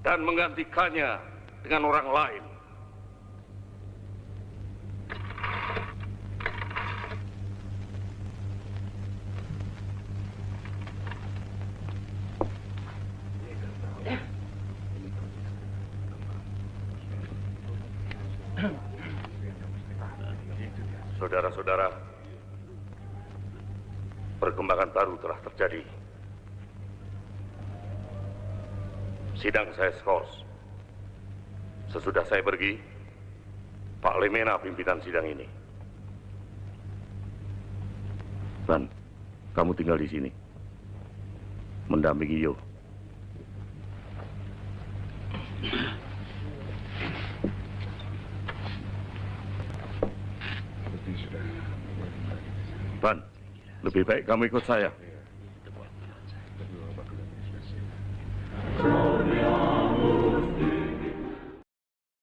dan menggantikannya dengan orang lain. Saudara-saudara, perkembangan baru telah terjadi. Sidang saya skors. Sesudah saya pergi, Pak Lemena pimpinan sidang ini. Van, kamu tinggal di sini, mendampingi Yo. Van, lebih baik kamu ikut saya.